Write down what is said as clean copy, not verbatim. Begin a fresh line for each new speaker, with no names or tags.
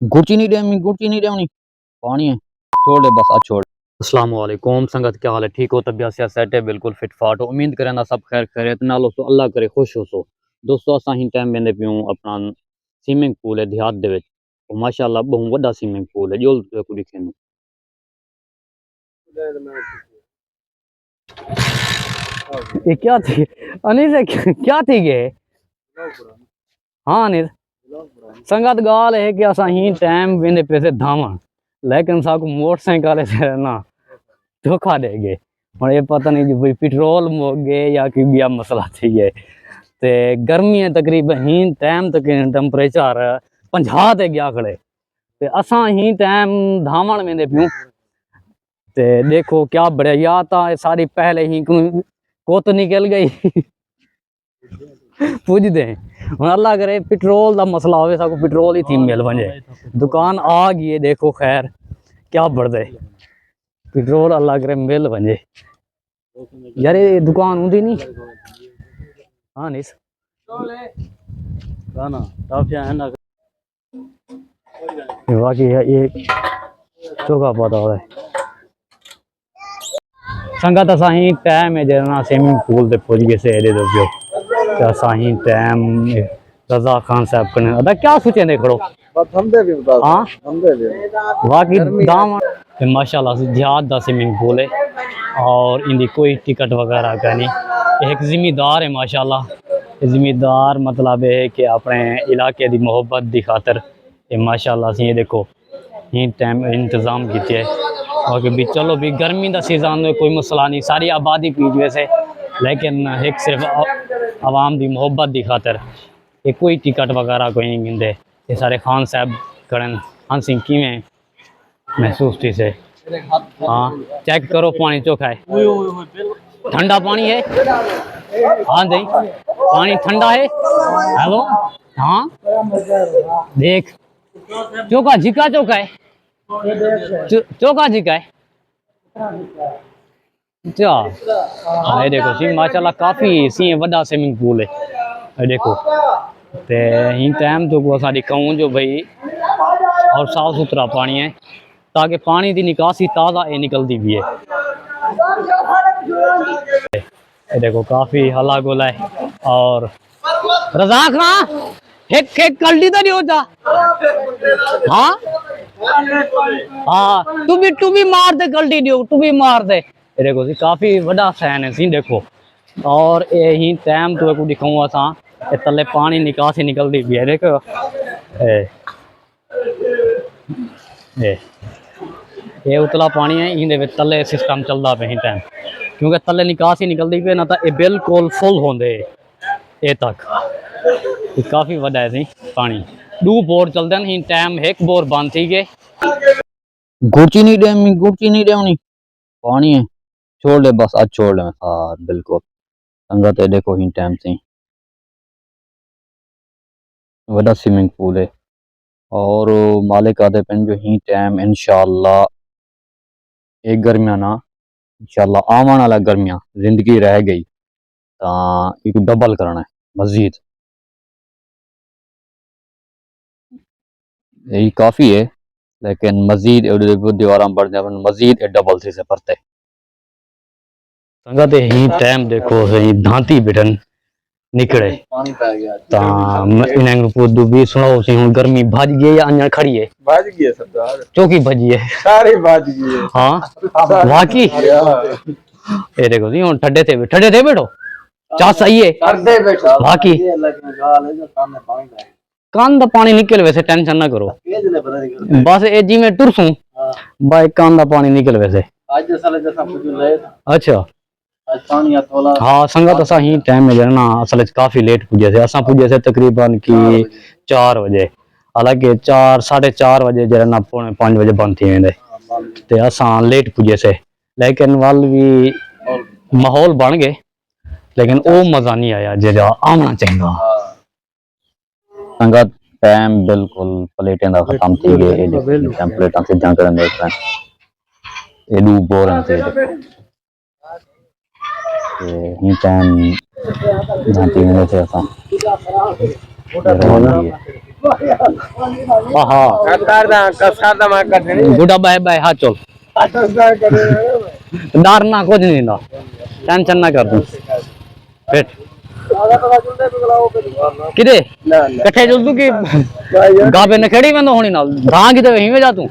गुड़ची नहीं देनी पानी है छोड़ दे बस आज छोड़। अस्सलाम वालेकुम संगत, क्या हाल है? ठीक हो? तबीयत से सेट है? बिल्कुल फिट फाट हो? उम्मीद करें ना सब खैर खैरियत नाल हो, अल्लाह करे खुश हो। सो दोस्तों असा ही टाइम वेंदे पियूं अपना स्विमिंग पूल है देहात दे विच, माशाअल्लाह बहुत वड्डा स्विमिंग पूल है। जो को दिखेंदो ये क्या थी अनिस, क्या थी गए? हाँ अनिस, संगत गाल है कि असा ही टाइम वेंदे पैसे धावन, लेकिन साकू मोटरसाइकिल से ना धोखा दे गए। और ये पता नहीं जी भाई पेट्रोल मुक गए या कि बिया मसला थी गए। ते गर्मी है तकरीबन ही टाइम तक टेम्परेचर 50 ते गया खड़े, ते असा ही टाइम धावण में दे पियूं। ते देखो क्या बढ़िया, या ता सारी पहले ही कोत निकल गई पुजदे हुण अल्लाह करे पेट्रोल का मसला होवे, साकू पेट्रोल ही थी मिल वने, दुकान आ गई है। देखो खैर क्या बढ़दे पेट्रोल अल्लाह करे मिल वने यार, ये दुकान होंदी नहीं। हाँ निस ना बाकी ये चौका पता हो संगत असा ही टाइम है जना स्विमिंग पूल ते पुज गए से एडे दो असा ही टाइम रजा खान साहब कने अदा क्या सोचे ने खड़ो हाँ बाकी दाम माशाल्लाह से देहात दा स्विमिंग पूल है और इनकी कोई टिकट वगैरह का नहीं। एक जिम्मेदार है माशाल्लाह, जिम्मेदार मतलब है कि अपने इलाके की मोहब्बत की खातर ये माशाल्लाह से ये देखो ये टाइम इंतज़ाम किए है। और भी चलो भी गर्मी का सीजन में कोई मसला नहीं, सारी आबादी पीज वैसे, लेकिन एक सिर्फ आवाम की मोहब्बत की खातर ये कोई टिकट वगैरह कोई नहीं गिनते। ये सारे खान साहब करें हाँ सिंह किमें महसूस थी से। हाँ चेक करो पानी चोखा है, ठंडा पानी है। हाँ जी पानी ठंडा है। हेलो हाँ देख चोखा झिका चोखा है, चोखा झिका है। अच्छा हाँ ये देखो सी माशाल्लाह काफी सी वड्डा स्विमिंग पूल है। ये देखो ते ही टाइम जो को असा दिखाऊं जो भाई और साफ सुथरा पानी है, ताकि पानी की निकासी ताज़ा ये निकलती भी है। ये देखो काफी हला गोला है। और रजाक हाँ एक एक कल्टी तो नहीं होता। हाँ हाँ तू भी मार दे कल्टी दियो, तू भी मार दे। ये देखो सी काफी बड़ा फैन है सी देखो। और यही टाइम तो को दिखाऊंगा असा तले पानी निकासी निकलती भी है। देखो ये उतला पानी है, इन तले सिस्टम चलता पे टाइम, क्योंकि तले निकासी निकलती पे ना तो ये बिल्कुल फुल होंगे ये तक। काफी वड्डा है सी पानी, दो बोर चलते हैं टाइम एक बोर बंद थी गए। गुड़ची नहीं देनी पानी है छोड़ दे बस आज छोड़ दे। हाँ बिल्कुल संगत है देखो ही टाइम से वड्डा स्विमिंग पूल है। और मालिक आते पेन जो ही टाइम इंशाअल्लाह एक गर्मिया ना इंशाअल्लाह आवन वाला गर्मिया जिंदगी रह गई तो एक डबल करना है मजीद, यही काफी है। लेकिन मजीद दीवार बढ़ जाए मजीद डबल से परते संगत ही टाइम देखो सही धांती बिठन निकले ता भी सुनो सी हुन गर्मी भज गई या अन्य खड़ी है? भज गई है सरदार, चौकी भजी है सारी भज गई है। हाँ वाकई ये देखो जी हुन ठड्डे थे बैठो चा सही है बाकी कान दा पानी निकल वैसे टेंशन ना करो बस ए जी में टुरसू भाई कान दा पानी निकल वैसे। अच्छा हाँ संगत असा ही टाइम में ना असल काफी लेट पुजे थे, असा पुजे थे तकरीबन की 4 बजे, हालांकि 4 साढ़े 4 बजे जरा पौने 5 बजे बंद थी वेंदे ते असा लेट पुजे से, लेकिन वल भी माहौल बन गए, लेकिन वो मजा नहीं आया जरा आना चाहिए। संगत टाइम बिल्कुल प्लेटें दा खत्म थी गए, प्लेटां से जाकर देख रहे हैं ये दू बोर हैं ही टाइम झांकी में से असा आहा गुडा बाय बाय हाँ चल डरना कुछ नहीं ना टेंशन ना कर तू बैठ किदे कट्ठे जुल तू की गाबे नखेड़ी में तो होनी नाल धां की तो वहीं में जा तू